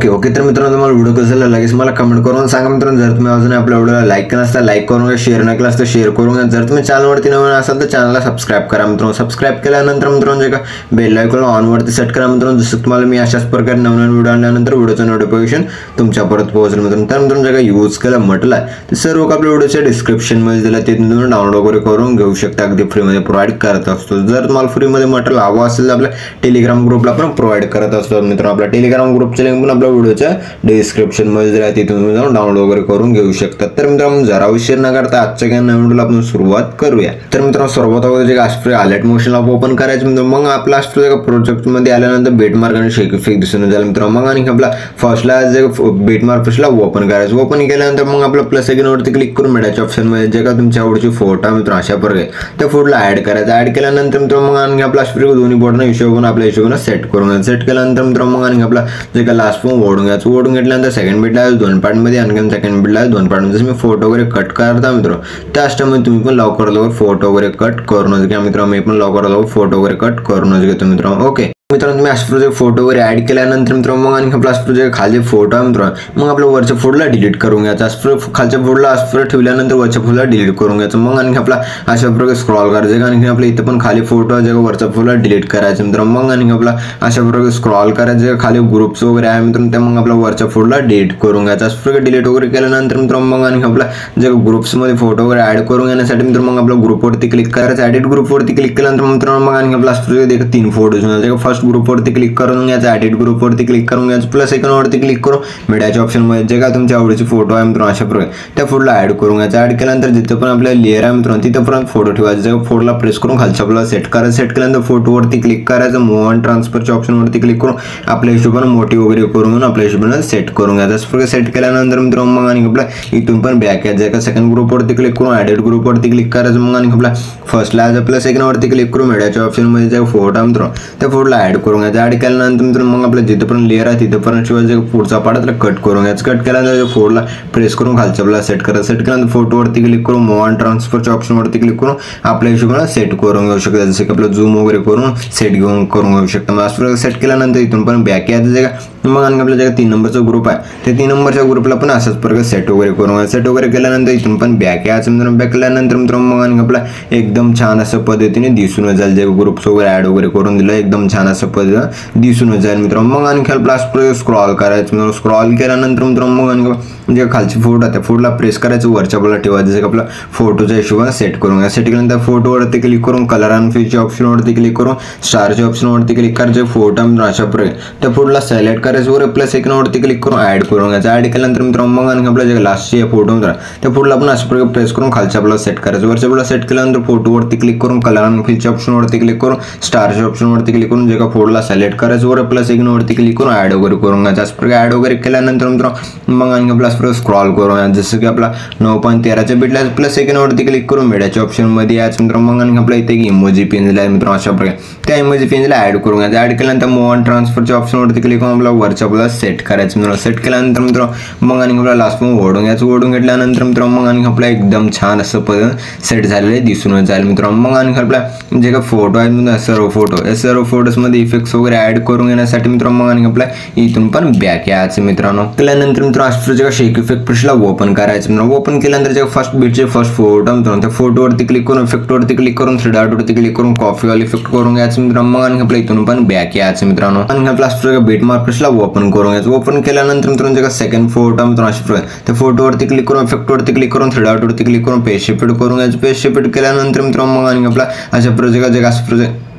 Okay तर मित्रांनो तुम्हाला व्हिडिओ कसा लागला लगेच मला कमेंट करून सांगा मित्रांनो। जर तुम्ही अजून आपल्या व्हिडिओला लाईक केला असता लाईक करून घ्या, शेअर न केला असता शेअर करून घ्या। जर तुम्ही चॅनलवरती नवीन असाल तर चॅनलला सबस्क्राईब करा मित्रांनो। सबस्क्राईब केल्यानंतर मित्रांनो जे का बेल आयकॉन ऑन वरती सेट करा मित्रांनो, जसं तुम्हाला मी अशाच प्रकारे नवीन व्हिडिओ आणल्यानंतर व्हिडिओचं नोटिफिकेशन तुमच्यापर्यंत पोहोचेल मित्रांनो। तर मित्रांनो जे का यूज केला म्हटलं ते सर्व आपल्या व्हिडिओच्या डिस्क्रिप्शन मध्ये दिला, तिथून तुम्ही डाउनलोड वगैरे करून घेऊ शकता, अगदी फ्री मध्ये प्रोव्हाइड करत असतो। जर तुम्हाला फ्री मध्ये मटेरियल हवं असेल तर आपल्या टेलिग्राम ग्रुपला पण प्रोव्हाइड करत असतो मित्रांनो। आपल्या टेलिग्राम ग्रुपचे लिंक पण आपल्या व्हिडिओच्या डिस्क्रिप्शन मध्ये दिला, तिथून तुम्ही जाऊन डाउनलोड वगैरे करून घेऊ शकता। तर मित्रांनो जरा उशीर न करता आजच्या काही नवीन व्हिडिओला आपण सुरुवात करूया। तर मित्रांनो सर्वात अगोदर जे astro alert motion app open करायचं मित्रांनो। मग आपला आस्ट्रो जे प्रोजेक्ट मध्ये आल्यानंतर बेटमार्क आणि शेक इफेक्ट दिसून जाईल मित्रांनो। मग आणि आपला फर्स्टला जे बेटमार्क फर्स्टला ओपन करायचं, ओपन केल्यानंतर मग आपलं प्लस आयकॉन वरती क्लिक करून मिळायच्या ऑप्शन मध्ये जे का तुमच्या आवडीची फोटो मित्रांनो अशा प्रकारे त्या फोटोला ऍड करायचा। ऍड केल्यानंतर मित्रांनो मग आणि आपला आस्ट्रो दोन्ही बोर्डना हिशोबाने आपल्या हिशोबाने सेट करून घ्यायचं। सेट केल्यानंतर मित्रांनो मग आणि आपला जे का लास्ट पण ओढून घ्यायचं। ओढून घेतल्यानंतर सेकंड बीटला दोन पार्ट मध्ये आणि सेकंड बीटला दोन पार्ट मध्ये जसं मी फोटो वगैरे कट करता मित्रांनो त्या स्टाईलमध्ये तुम्ही पण लवकर फोटो वगैरे कट करूनच घ्या मित्रांनो। मी पण लवकर फोटो वगैरे कट करूनच घेतो मित्रांनो। ओके मित्रांनो तुम्ही अशा प्रोजेक्ट फोटो वगैरे ऍड केल्यानंतर मित्रांनो मग आणि आपला प्रोजेक्ट खाली फोटो आहे मित्रांनो, मग आपल्या वरच्या फोटोला डिलीट करून घ्यायचा। खालच्या फोटोला असं ठेवल्यानंतर वरच्या फोटोला डिलीट करून घ्यायचं। मग आणि आपला अशा प्रकारे स्क्रॉल करायचं आणि आपल्या इथे पण खाली फोटो आहे वरच्या फोटोला डिलीट करायचं मित्रांनो। मग आणि आपला अशा प्रकारे स्क्रॉल करायचं, खाली ग्रुप्स वगैरे आहे मित्रांनो त्या मग आपल्या वरच्या फोटोला डिलीट करून घ्यायचं। अशा प्रकारे डिलीट वगैरे केल्यानंतर मित्रांनो मग आणि आपला जे ग्रुप्स मध्ये फोटो वगैरे ऍड करून घेण्यासाठी मित्रांनो मग आपल्या ग्रुपवरती क्लिक करायचं। एडिट ग्रुपवरती क्लिक केल्यानंतर मित्रांनो मग आणि आपला तीन फोटोज फर्स्ट ग्रुपवरती क्लिक करून घ्यायचं, एडिट ग्रुपवरती क्लिक करून घ्यायचं, प्लस आयकॉन वरती क्लिक करून मीडियाच्या ऑप्शन मध्ये जे काय तुमच्या आवडीचे फोटो आहे मित्रांनो अशा प्रकारे त्या फोटोला ऍड करून घ्यायचं। ऍड केल्यानंतर जिथे पण आपल्या लेअर आहे मित्रांनो तिथे पण फोटो ठेवायचा। फोटोला प्रेस करून खालच्या आपल्याला सेट करायचं। सेट केल्यानंतर फोटोवरती क्लिक करायचं, मूव्ह ऑन ट्रान्सफरच्या ऑप्शन वरती क्लिक करून आपल्या हिशोबाने मोठी वगैरे करून आपल्या हिशोबाने सेट करून घ्यायचं। अशा प्रकारे सेट केल्यानंतर मित्रांनो मग आणि आपला इथून पण बॅक यायचं का सेकंड ग्रुपवरती क्लिक करून एडिट ग्रुपवरती क्लिक करायचं। मग आणि आपला फर्स्टला प्लस आयकॉन वरती क्लिक करून मीडियाच्या ऑप्शन मध्ये जे फोटो आहे मित्रांनो त्या फोटोला ऍड करून घ्यायचं। ऍड केल्यानंतर मित्रांनो मग आपल्या जिथे पण लेअर आहे तिथे पण शिवाय पुढचा पार्ट त्याला कट करून घ्यायचं। कट केल्यानंतर फोटोला प्रेस करून खालच्या आपल्याला सेट करायचं। सेट केल्यानंतर फोटोवरती क्लिक करून मूव्ह ऑन ट्रान्सफरच्या ऑप्शन वरती क्लिक करून आपल्या हिशोबाने सेट करून घेऊ शकता, जसं की आपलं झूम वगैरे करून सेट करून घेऊ शकता। मग सेट केल्यानंतर इथून पण बॅक यायचं मग आणि आपल्या जे 3 नंबरचा ग्रुप आहे ते 3 नंबरच्या ग्रुपला पण अशाच प्रकारे सेट वगैरे करून सेट वगैरे केल्यानंतर इथून पण बॅक यायचं मित्रांनो। बॅक केल्यानंतर मित्रांनो मग आणि आपला एकदम छान अशा पद्धतीने दिसून जाईल, जे ग्रुप्स वगैरे ऍड वगैरे करून दिलं एकदम छान अशा पद्धतीने दिसून जाईल मित्रांनो। मग आणि प्लस स्क्रॉल करायचं मित्रांनो। स्क्रॉल केल्यानंतर मित्रांनो मग आणि जे खालची फोटो आहे त्या फोटोला प्रेस करायचं, वरच्या बाजूला ठेवायचं, जसं की आपला फोटोच्या हिशोबाने सेट करून घ्या। सेट केल्यानंतर फोटोवरती क्लिक करून कलर अँड फिलच्या ऑप्शन वरती क्लिक करून स्टारच्या ऑप्शन वरती क्लिक करायचं। फोटो अशा प्रकारे त्या फोटोला सिलेक्ट करायचं वर प्लस आयकॉन वरती क्लिक करून ऍड करून घ्यायचं। ऍड केल्यानंतर मित्रांनो मग आणि आपल्या जे लास्टचे फोटो त्या फोटोला आपण अशा प्रकारे प्रेस करून खालच्या आपल्याला सेट करायचं। वरच्या बाजूला सेट केल्यानंतर फोटोवरती क्लिक करून कलर अँड फिलच्या ऑप्शन वरती क्लिक करून स्टारच्या ऑप्शन वरती क्लिक करून जे का फोटोला सिलेक्ट करायचं वर प्लस आयकॉन वरती क्लिक करून ऍड वगैरे करून घ्यायचं। अशा प्रकारे ऍड वगैरे केल्यानंतर मित्रांनो मग आणि आपला स्क्रॉल करून जसं की आपला 9.13च्या बीटला प्लस आयकॉन वरती क्लिक करून मीडियाच्या ऑप्शन मध्ये यायचं मित्रांनो। मग आणि आपल्या इथे एक इमोजी पिन दिला आहे मित्रांनो अशा प्रकारे त्या इमोजी पिनला ऍड करून घ्यायचं। ऍड केल्यानंतर मूव्ह ऑन ट्रान्सफरच्या ऑप्शन वरती क्लिक करून आपला वरच्या आपल्याला सेट करायचं मित्रांनो। सेट केल्यानंतर मित्रांनो मग आणि आपल्याला लास्ट पण ओढून घ्यायचं। ओढून घेतल्यानंतर मित्रांनो मग आणि आपला एकदम छान असं पद्धतीने सेट झालेले दिसून जाईल मित्रांनो। मग आणि आपल्या जे काही फोटो आहेत सर्व फोटो या सर्व फोटोज मध्ये इफेक्ट्स वगैरे ऍड करून घेण्यासाठी मित्रांनो मग आणि आपल्या इथून पण बॅक यायचं मित्रांनो। केल्यानंतर मित्रांनो अस्ट्रोच्या शेक इफेक्ट ब्रशला ओपन करायचं मित्रांनो। ओपन केल्यानंतर जे फर्स्ट बीटचे फर्स्ट फोटो मित्रांनो त्या फोटोवरती क्लिक करून इफेक्ट वरती क्लिक करून 3 डॉट वरती क्लिक करून कॉपी वाला इफेक्ट करून घ्यायचं मित्रांनो। मग आणि आपल्या इथून पण बॅक यायचं मित्रांनो। आणि आपल्या अस्ट्रोच्या बीट मार्क ब्रशला ओपन करून घ्यायचं। ओपन केल्यानंतर मित्रांनो जे सेकंड फोटो मित्रांनो अस्ट्रो त्या फोटोवरती क्लिक करून इफेक्ट वरती क्लिक करून 3 डॉट वरती क्लिक करून पेज शिफ्ट करून घ्यायचं। पेज शिफ्ट केल्यानंतर मित्रांनो मग आणि आपला अशा प्रोजेक्ट जे प्रोजेक्ट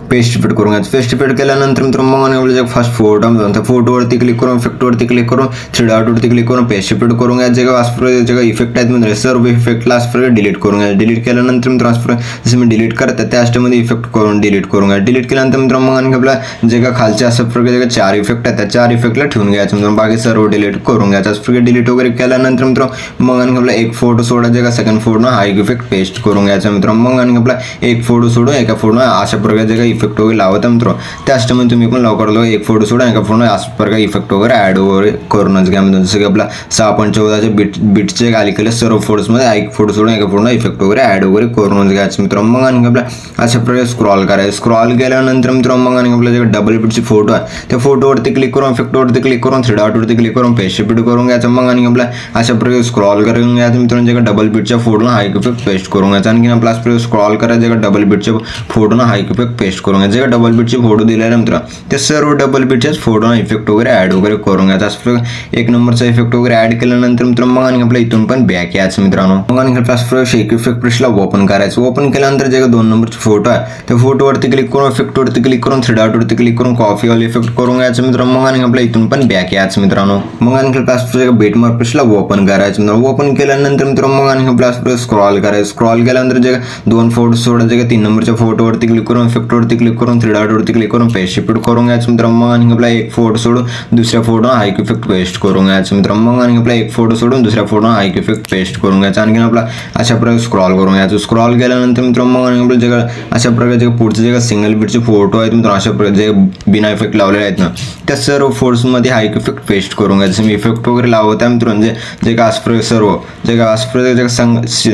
पेस्ट शिफ्ट करून घ्यायचं। पेस्ट शिफ्ट केल्यानंतर मित्रांनो मग आणि फर्स्ट फोटो त्या फोटोवरती क्लिक करून इफेक्ट वरती क्लिक करून 3 डॉट वरती क्लिक करून पेस्ट शिफ्ट करून घ्यायचं। जे इफेक्ट आहेत म्हणजे सर्व इफेक्टला असं डिलीट करून घ्यायचं। डिलीट केल्यानंतर मित्रांनो जसं मी डिलीट करत त्या स्टेपमध्ये इफेक्ट करून डिलीट करून घ्या। डिलीट केल्यानंतर मित्रांनो मग आणि आपला जे का खालच्या असं प्रकारे 4 इफेक्ट आहेत त्या 4 इफेक्टला ठेवून घ्यायचं मित्रांनो। बाकी सर्व डिलीट करून घ्यायचं। असं प्रकारे डिलीट वगैरे केल्यानंतर मित्रांनो मग आणि आपला एक फोटो सोडायचा का सेकंड फोटो हा एक इफेक्ट पेस्ट करून घ्यायचा मित्रांनो। मग आणि आपला एक फोटो सोडून एका फोटो अशा प्रकारे जे इफेक्ट वगैरे लावत आहे मित्र त्याचप्रमाणे तुम्ही पण लवकर लवकर एक फोटो सोडा एका फोटो अशा प्रकारे इफेक्ट वगैरे ॲड वगैरे करूनच घ्या म्हणजे जसं की आपला 6.14चे बीटचे खाली केले सर्व फोटोजमध्ये एक फोटो सोडून एका फोटो इफेक्ट वगैरे ॲड वगैरे करूनच घ्यायचं मित्र मग आणि आपला अशा प्रकारे स्क्रॉल करायचं स्क्रॉल केल्यानंतर मित्र मग आणि आपल्या जे डबल बीटचे फोटो आहे त्या फोटोवरती क्लिक करून इफेक्टवरती क्लिक करून 3 डॉटवरती क्लिक करून पेस्ट रिपीट करून घ्यायचं मग आणि आपला अशा प्रकारे स्क्रॉल करून घ्यायचं मित्रांनो जे डबल बीटच्या फोटोला हा इफेक्ट पेस्ट करून घ्यायचा आणखी आपला स्क्रॉल करायचं जे डबल बीटचे फोटोना हा इफेक्ट पेस्ट करून घ्यायचा जे डबल बीटचे फोटो दिलेले मित्र ते सर्व डबल बीटच्याच फोटोना इफेक्ट वगैरे ॲड वगैरे करून घ्यायचा असं एक नंबरचा इफेक्ट वगैरे ॲड केल्यानंतर मित्र मग आणि आपल्या इथून पण बॅक यायचं मित्रांनो मग आणि आपला शेक इफेक्ट ब्रशला ओपन करायचं ओपन केल्यानंतर जे 2 नंबरचे फोटो आहे त्या फोटोवरती क्लिक करून इफेक्टवरती क्लिक करून 3 डॉटवरती क्लिक करून कॉफी वाला इफेक्ट करून घ्यायचं मित्रांनो मग आणि आपल्या इथून पण बॅक यायचं मित्रांनो मग आणि आपल्या बीटमार्क ब्रशला ओपन करायचं मित्रांनो ओपन केल्यानंतर मित्रांनो मग आणि आपल्या स्क्रॉल करायचं स्क्रॉल केल्यानंतर जे 2 फोटो सोडायचे 3 नंबरच्या फोटोवरती क्लिक करून इफेक्टवरती क्लिक करून 3 डॉटवरती क्लिक करून पेस्ट रिपीट करून घ्यायचं मित्रांनो मग आणि आपला एक फोटो सोडून दुसऱ्या फोटो हा इफेक्ट पेस्ट करून घ्यायचं मित्रांनो मग आणि आपला एक फोटो सोडून दुसऱ्या फोटो हा इफेक्ट पेस्ट करून घ्यायचा आणखी आपला अशा प्रकारे स्क्रॉल करून घ्यायचं स्क्रॉल केल्यानंतर मित्रांनो मग आणि आपल्या जे अशा प्रकारे जे पुढचे जे सिंगल बीटचे फोटो आहेत मित्रांनो अशा प्रकारे जे बिना इफेक्ट लावलेले आहेत ना त्या सर्व फोटोजमध्ये हा इफेक्ट पेस्ट करून घ्यायचं मी इफेक्ट वगैरे लावत आहे मित्रांनो जे का सर्व जे का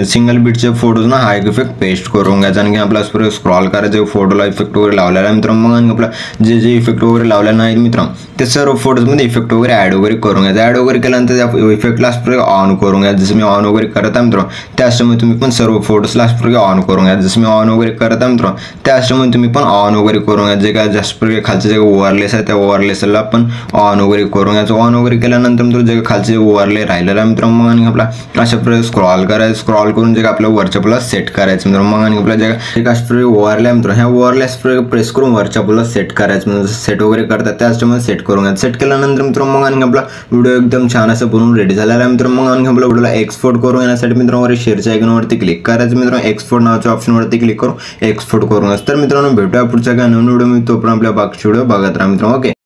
सिंगल बीटचे फोटोज ना हा इफेक्ट पेस्ट करून घ्यायचा आणखी आपला स्क्रॉल करायचं फोटोला इफेक्ट वगैरे लावलेला आहे मित्रांनो मग आपला जे इफेक्ट वगैरे लावले नाहीत मित्रांनो ते सर्व फोटोजमध्ये इफेक्ट वगैरे ॲड वगैरे करून घ्यायचं ॲड वगैरे केल्यानंतर त्या इफेक्टला ऑन करून घ्या जसं मी ऑन वगैरे करत आहे मित्रांनो त्याचप्रमाणे तुम्ही पण सर्व फोटोजला ऑन करून घ्या जसं मी ऑन वगैरे करत आहे मित्रांनो त्याचप्रमाणे तुम्ही पण ऑन वगैरे करून घ्या जे काय जास्त प्रकारे खालचे जे ओव्हरलेस आहे त्या ओव्हरलेसला पण ऑन वगैरे करून घ्यायचं ऑन वगैरे केल्यानंतर मित्रांनो जे खालचे ओव्हरले राहिलेलं आहे मित्रांनो मग आणि आपला अशा प्रकारे स्क्रॉल करायचं स्क्रॉल करून जे आपल्या वरच्या पुला सेट करायचं मित्रांनो मग आणि आपल्या जे अशा प्रकारे ओव्हरले आहे मित्रांनो ह्या ओव्हरलेस प्रेस करून वरच्या पुला सेट करायचं म्हणजे सेट वगैरे करतात त्याचप्रमाणे सेट करून घ्या सेट केल्यानंतर मित्रांनो मग आणि आपला व्हिडिओ एकदम छान असं बनवून रेडी झालेला आहे मित्रांनो मग आणि आपल्या व्हिडिओला एक्सपोर्ट करून येण्यासाठी मित्रांनो शेअरच्या आयकॉनवरती क्लिक करायचं मित्रांनो एक्सपोर्ट नावाच्या ऑप्शनवरती क्लिक करून एक्सपोर्ट करून तर मित्रांनो भेटूया पुढच्या काय नवीन व्हिडिओ मी तोपर्यंत आपल्या बाकीचे व्हिडिओ बघत राहा मित्रांनो ओके.